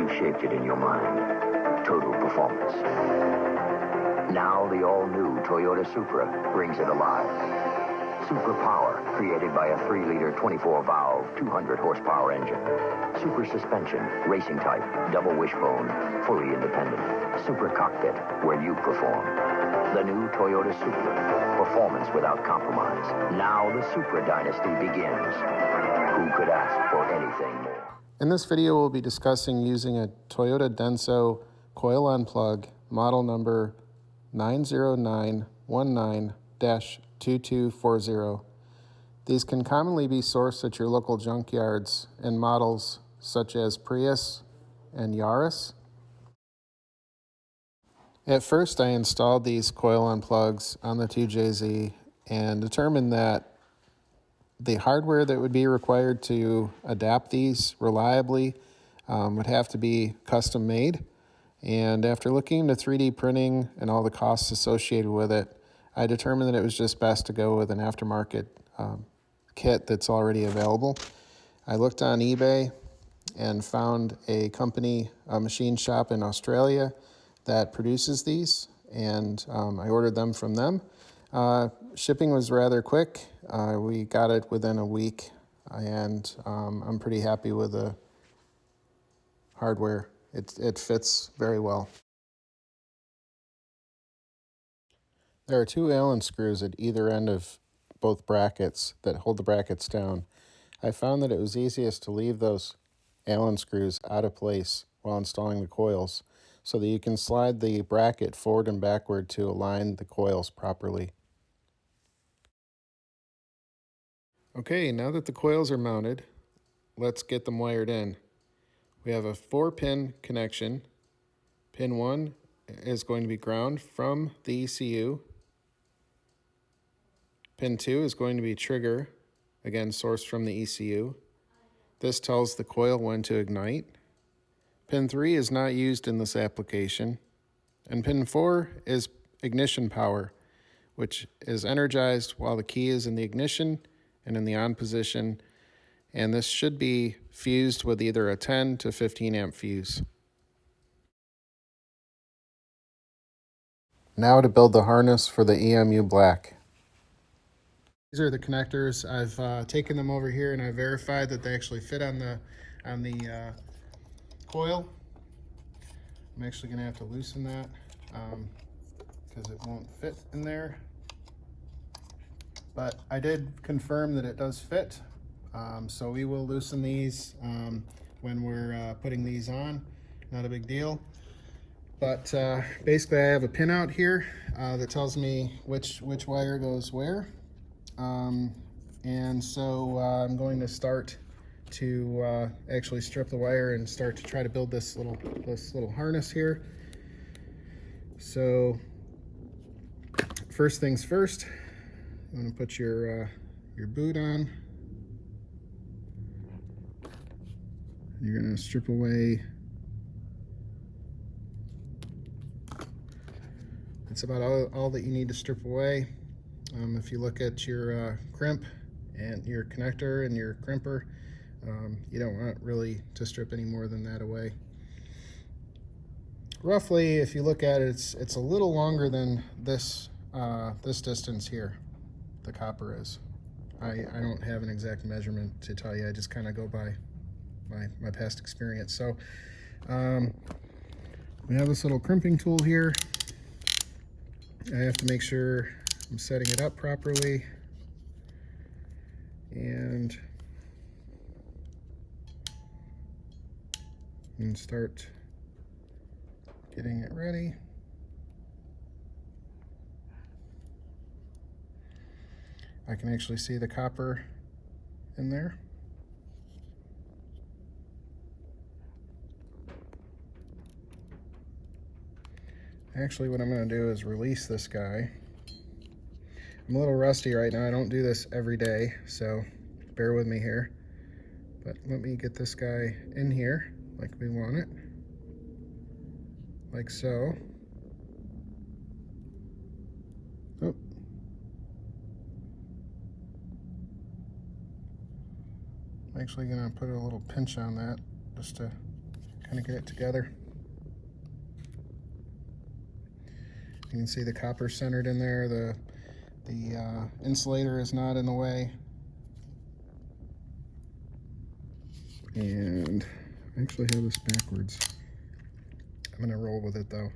You shaped it in your mind. Total performance. Now the all-new Toyota Supra brings it alive. Super Power, created by a 3-liter 24-valve, 200-horsepower engine. Super Suspension, racing type, double wishbone, fully independent. Super Cockpit, where you perform. The new Toyota Supra, performance without compromise. Now the Supra dynasty begins. Who could ask for anything more? In this video, we'll be discussing using a Toyota Denso coil on plug, model number 90919-2240. These can commonly be sourced at your local junkyards in models such as Prius and Yaris. At first, I installed these coil-on plugs on the 2JZ and determined that the hardware that would be required to adapt these reliably would have to be custom made. And after looking into 3D printing and all the costs associated with it, I determined that it was just best to go with an aftermarket kit that's already available. I looked on eBay and found a company, a machine shop in Australia that produces these, and I ordered them from them. Shipping was rather quick. We got it within a week, and I'm pretty happy with the hardware. It fits very well. There are 2 Allen screws at either end of both brackets that hold the brackets down. I found that it was easiest to leave those Allen screws out of place while installing the coils so that you can slide the bracket forward and backward to align the coils properly. Okay, now that the coils are mounted, let's get them wired in. We have a 4-pin connection. Pin 1 is going to be ground from the ECU. Pin 2 is going to be trigger, again sourced from the ECU. This tells the coil when to ignite. Pin 3 is not used in this application. And pin 4 is ignition power, which is energized while the key is in the ignition and in the on position. And this should be fused with either a 10 to 15 amp fuse. Now to build the harness for the EMU black. These are the connectors. I've taken them over here and I verified that they actually fit on the coil. I'm actually going to have to loosen that because it won't fit in there. But I did confirm that it does fit. So we will loosen these when we're putting these on. Not a big deal. But basically I have a pin out here that tells me which wire goes where. And so I'm going to start to actually strip the wire and start to try to build this little harness here. So first things first, I'm going to put your boot on. You're going to strip away. That's about all that you need to strip away. If you look at your crimp and your connector and your crimper, you don't want really to strip any more than that away. Roughly, if you look at it, it's a little longer than this distance here. The copper is. I don't have an exact measurement to tell you. I just kind of go by my past experience. So we have this little crimping tool here. I have to make sure I'm setting it up properly and start getting it ready. I can actually see the copper in there. Actually, what I'm going to do is release this guy. I'm a little rusty right now. I don't do this every day, so bear with me here. But let me get this guy in here like we want it. Like so. Oh. I'm actually going to put a little pinch on that just to kind of get it together. You can see the copper centered in there. The insulator is not in the way. And I actually have this backwards. I'm going to roll with it though.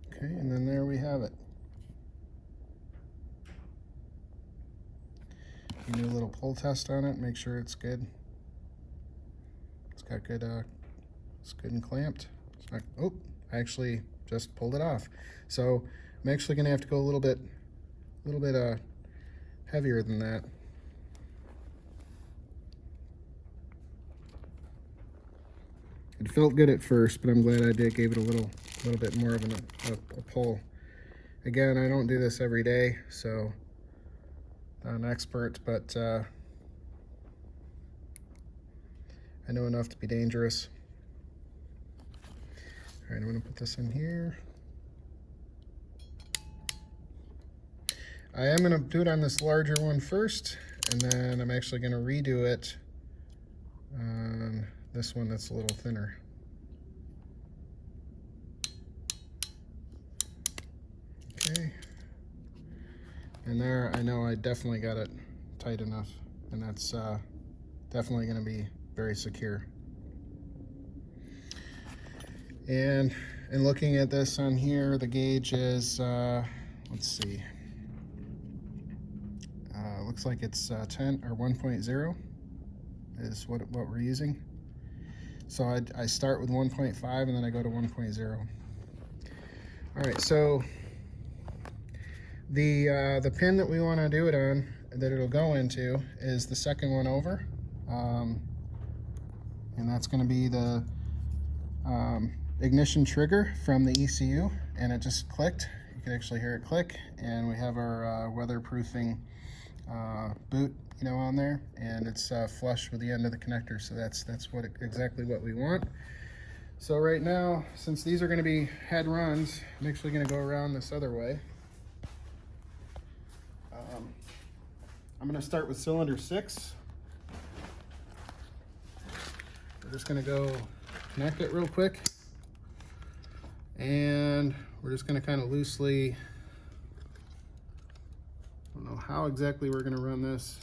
Okay, and then there we have it. You do a little pull test on it, make sure it's good. It's got good, it's good and clamped. It's not, oh, I actually just pulled it off. So I'm actually gonna have to go a little bit heavier than that. It felt good at first, but I'm glad I gave it a little bit more of a pull. Again, I don't do this every day, so not an expert, but I know enough to be dangerous. All right, I'm gonna put this in here. I am gonna do it on this larger one first, and then I'm actually gonna redo it on this one that's a little thinner. Okay. And there, I know I definitely got it tight enough, and that's definitely gonna be very secure. And in looking at this on here, the gauge is, let's see, looks like it's 10 or 1.0 is what we're using. So I start with 1.5 and then I go to 1.0. All right, so the pin that we want to do it on, that it'll go into, is the second one over, and that's going to be the ignition trigger from the ECU, and it just clicked. You can actually hear it click, and we have our weatherproofing boot, you know, on there, and it's flush with the end of the connector, so that's exactly what we want. So right now, since these are going to be head runs, I'm actually going to go around this other way. I'm going to start with cylinder 6. We're just going to go connect it real quick, and we're just going to kind of loosely, I don't know how exactly we're going to run this,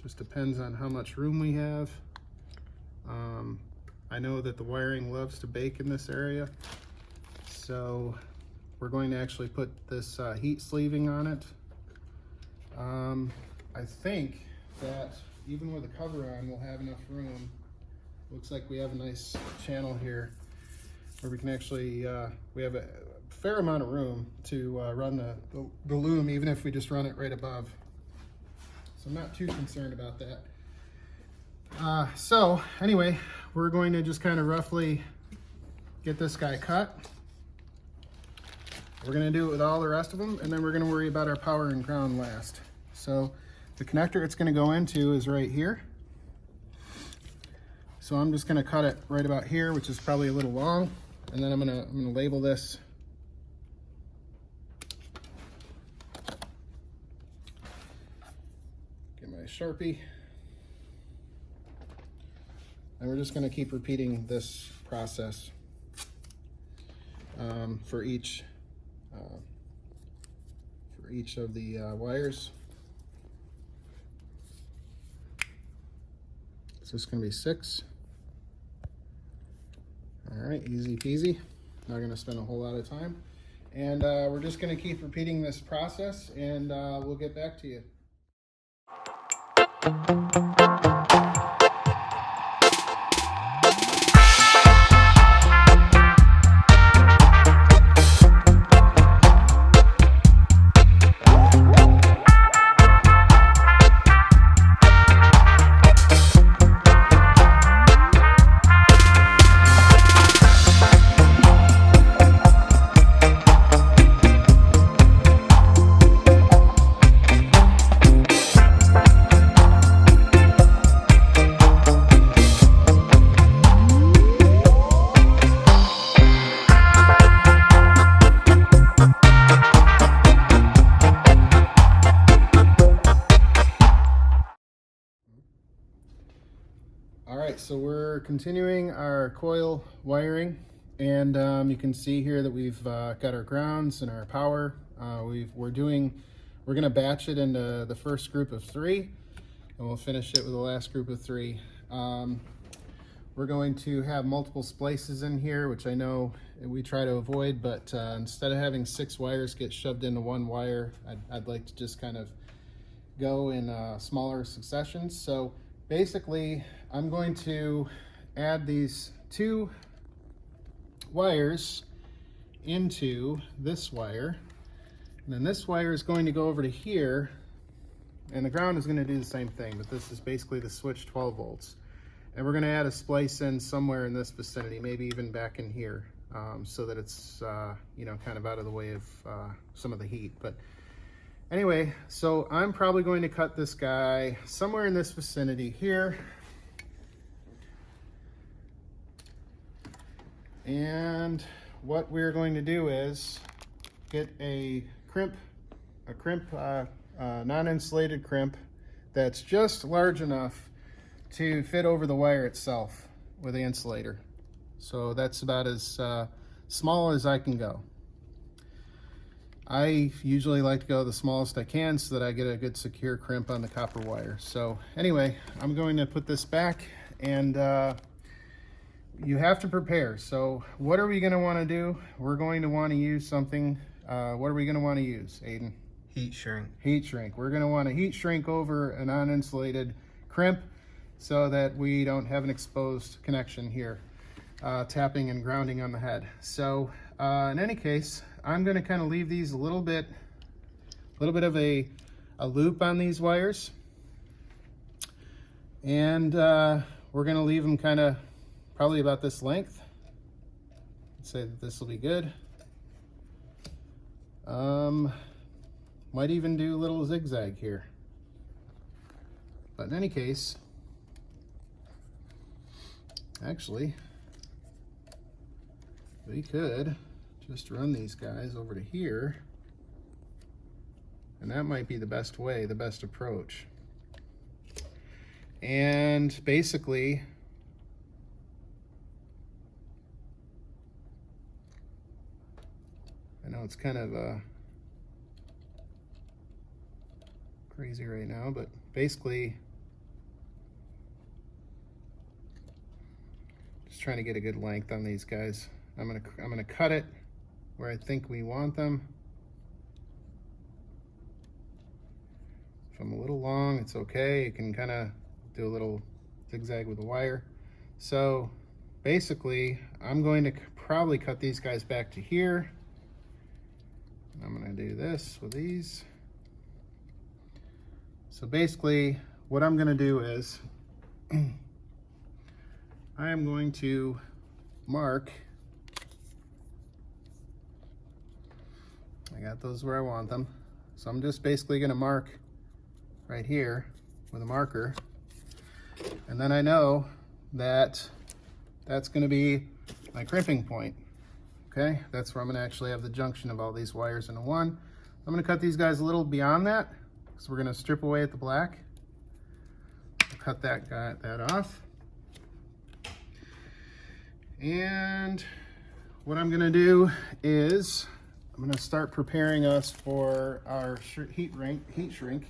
just depends on how much room we have. I know that the wiring loves to bake in this area, so we're going to actually put this heat sleeving on it. I think that even with the cover on, we'll have enough room. Looks like we have a nice channel here where we can actually, we have a fair amount of room to run the loom, even if we just run it right above. So I'm not too concerned about that. So anyway, we're going to just kind of roughly get this guy cut. We're going to do it with all the rest of them, and then we're going to worry about our power and ground last. So the connector it's going to go into is right here. So I'm just going to cut it right about here, which is probably a little long, and then I'm going to label this. Get my Sharpie. And we're just going to keep repeating this process for each of the wires. So it's going to be 6. All right, easy peasy. Not going to spend a whole lot of time. And we're just going to keep repeating this process, and we'll get back to you. so we're continuing our coil wiring, and you can see here that we've got our grounds and our power. We're gonna batch it into the first group of 3, and we'll finish it with the last group of 3. We're going to have multiple splices in here, which I know we try to avoid, but instead of having 6 wires get shoved into 1 wire, I'd like to just kind of go in smaller successions. So basically, I'm going to add these 2 wires into this wire, and then this wire is going to go over to here, and the ground is going to do the same thing, but this is basically the switch 12 volts. And we're going to add a splice in somewhere in this vicinity, maybe even back in here, so that it's you know, kind of out of the way of some of the heat. But anyway, so I'm probably going to cut this guy somewhere in this vicinity here. And what we're going to do is get a crimp, non-insulated crimp that's just large enough to fit over the wire itself with the insulator. So that's about as small as I can go. I usually like to go the smallest I can so that I get a good secure crimp on the copper wire. So anyway, I'm going to put this back, and you have to prepare. So what are we going to want to do? We're going to want to use something. What are we going to want to use, Aiden? Heat shrink. Heat shrink. We're going to want to heat shrink over a non-insulated crimp so that we don't have an exposed connection here, tapping and grounding on the head. So in any case, I'm going to kind of leave these a little bit of a loop on these wires, and we're going to leave them kind of probably about this length. Let's say that this will be good. Might even do a little zigzag here, but in any case, actually, we could just run these guys over to here, and that might be the best way, the best approach. And basically, I know it's kind of crazy right now, but basically, just trying to get a good length on these guys. I'm gonna cut it where I think we want them. If I'm a little long, it's okay. You can kind of do a little zigzag with the wire. So basically, I'm going to probably cut these guys back to here. I'm gonna do this with these. So basically, what I'm gonna do is I am going to mark. I got those where I want them. So I'm just basically gonna mark right here with a marker. And then I know that that's gonna be my crimping point. Okay, that's where I'm gonna actually have the junction of all these wires into one. I'm gonna cut these guys a little beyond that, so we're gonna strip away at the black. Cut that off. And what I'm gonna do is I'm gonna start preparing us for our heat shrink.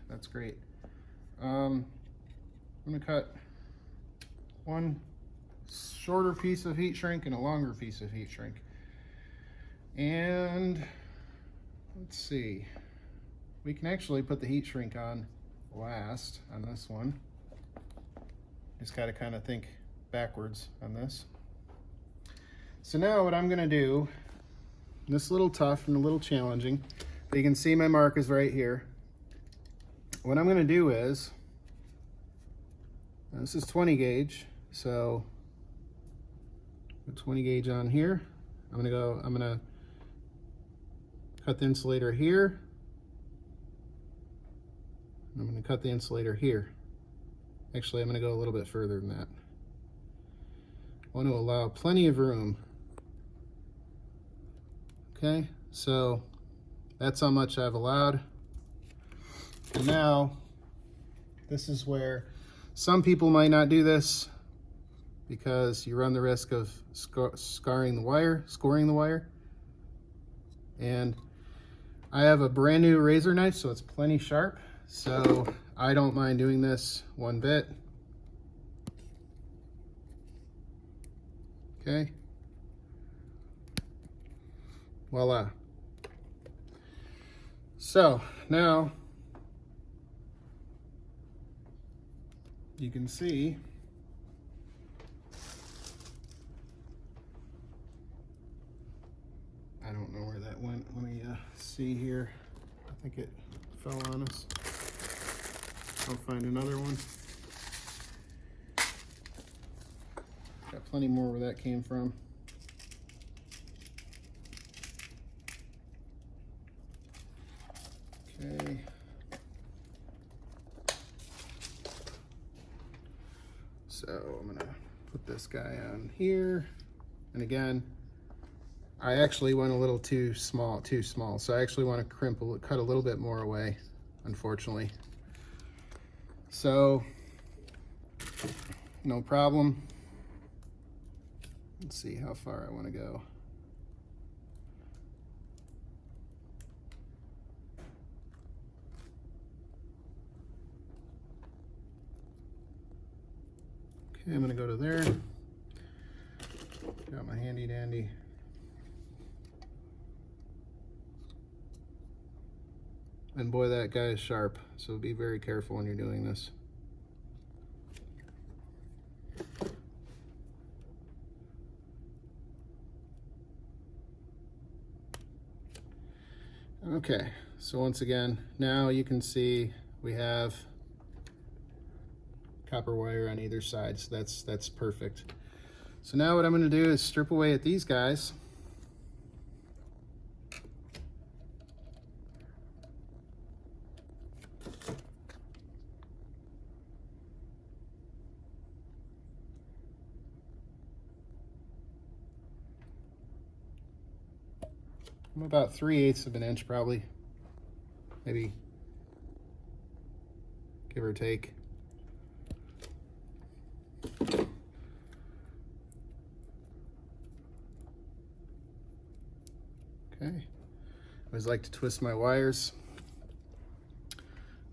That's great. I'm gonna cut one shorter piece of heat shrink and a longer piece of heat shrink. And let's see, we can actually put the heat shrink on last on this one. Just gotta kind of think backwards on this. So now what I'm gonna do, this is a little tough and a little challenging, but you can see my mark is right here. What I'm gonna do is, this is 20 gauge, so put 20 gauge on here. I'm gonna cut the insulator here. I'm gonna cut the insulator here. Actually, I'm gonna go a little bit further than that. I want to allow plenty of room. Okay, so that's how much I've allowed. And now, this is where, Some people might not do this because you run the risk of scoring the wire. And I have a brand new razor knife, so it's plenty sharp. So I don't mind doing this one bit. Okay. Voila. So now you can see I don't know where that went. Let me see here. I think it fell on us. I'll find another one. Got plenty more where that came from. Okay. So I'm gonna put this guy on here. And again, I actually went a little too small. So I actually want to cut a little bit more away, unfortunately. So, no problem. Let's see how far I want to go. Okay, I'm going to go to there. Got my handy dandy. And boy, that guy is sharp, so be very careful when you're doing this. Okay, so once again, now you can see we have copper wire on either side, so that's perfect. So now what I'm going to do is strip away at these guys. I'm about 3/8 of an inch probably, maybe, give or take. Okay, I always like to twist my wires.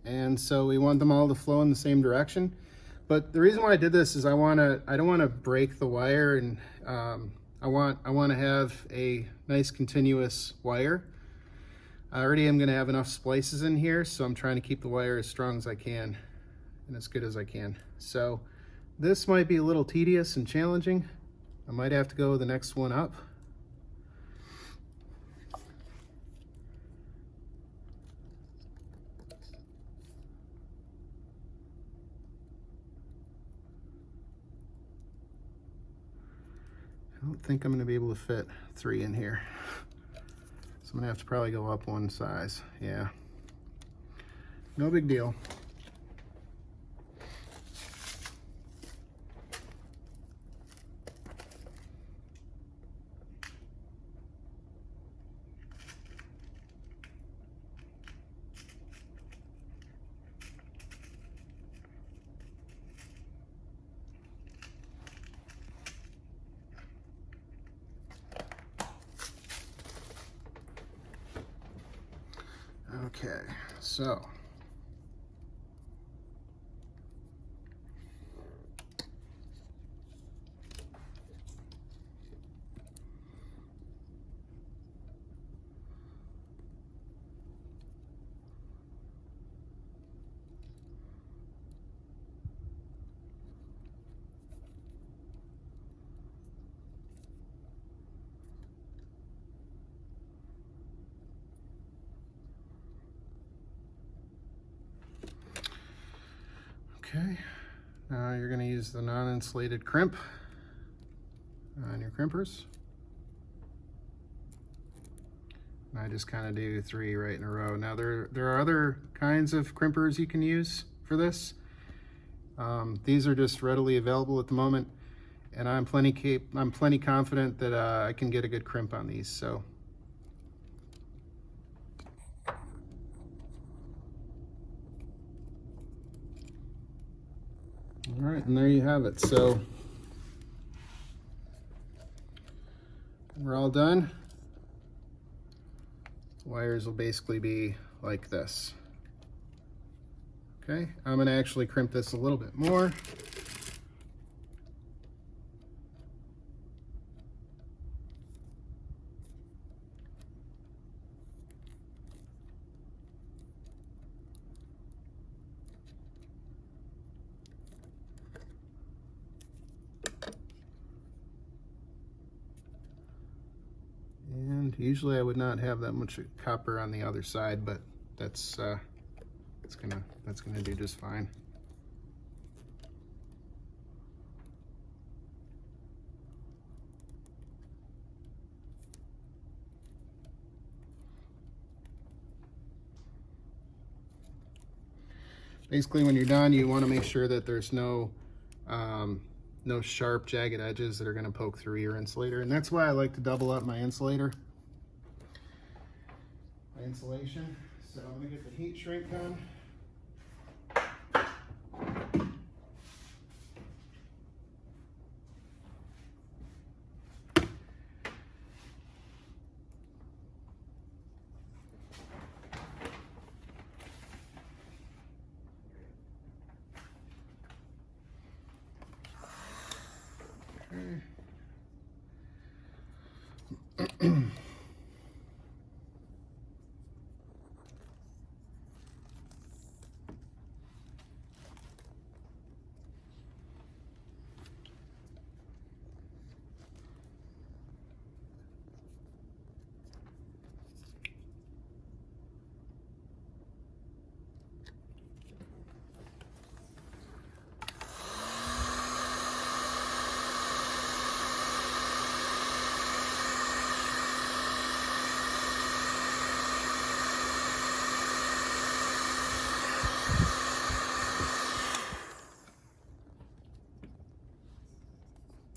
And so we want them all to flow in the same direction. But the reason why I did this is I don't want to break the wire, and I want to have a nice continuous wire. I already am going to have enough splices in here, so I'm trying to keep the wire as strong as I can and as good as I can. So this might be a little tedious and challenging. I might have to go the next one up. I don't think I'm going to be able to fit 3 in here. So I'm going to have to probably go up one size. Yeah. No big deal. Okay, so okay, now you're going to use the non-insulated crimp on your crimpers. And I just kind of do 3 right in a row. Now there are other kinds of crimpers you can use for this. These are just readily available at the moment, and I'm plenty confident that I can get a good crimp on these. So. All right, and there you have it. So we're all done. Wires will basically be like this. Okay, I'm gonna actually crimp this a little bit more. And usually I would not have that much copper on the other side, but that's gonna do just fine. Basically, when you're done, you want to make sure that there's no sharp, jagged edges that are going to poke through your insulator, and that's why I like to double up my insulator, my insulation. So I'm going to get the heat shrink gun.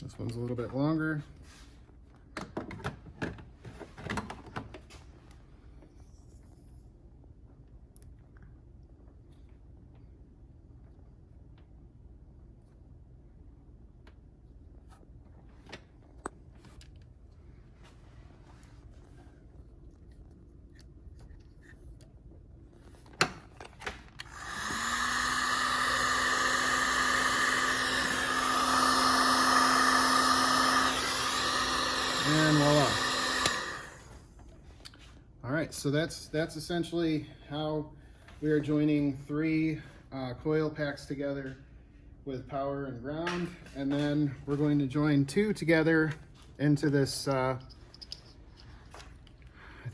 This one's a little bit longer. And voila. All right, so that's essentially how we are joining 3 coil packs together with power and ground, and then we're going to join 2 together into this, I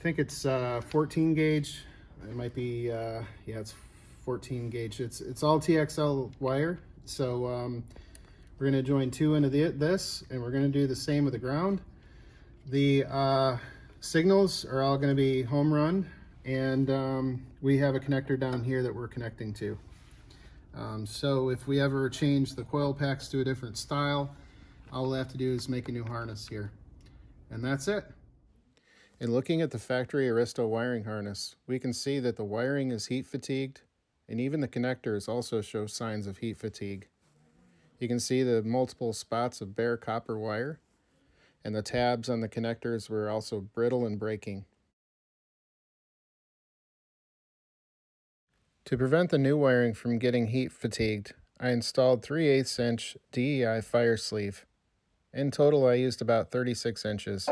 think it's 14 gauge. It might be, yeah, it's 14 gauge. It's all TXL wire. So we're gonna join 2 into this, and we're gonna do the same with the ground. The signals are all going to be home run, and we have a connector down here that we're connecting to. So if we ever change the coil packs to a different style, all we'll have to do is make a new harness here. And that's it. In looking at the factory Aristo wiring harness, we can see that the wiring is heat fatigued, and even the connectors also show signs of heat fatigue. You can see the multiple spots of bare copper wire, and the tabs on the connectors were also brittle and breaking. To prevent the new wiring from getting heat fatigued, I installed 3/8 inch DEI fire sleeve. In total, I used about 36 inches.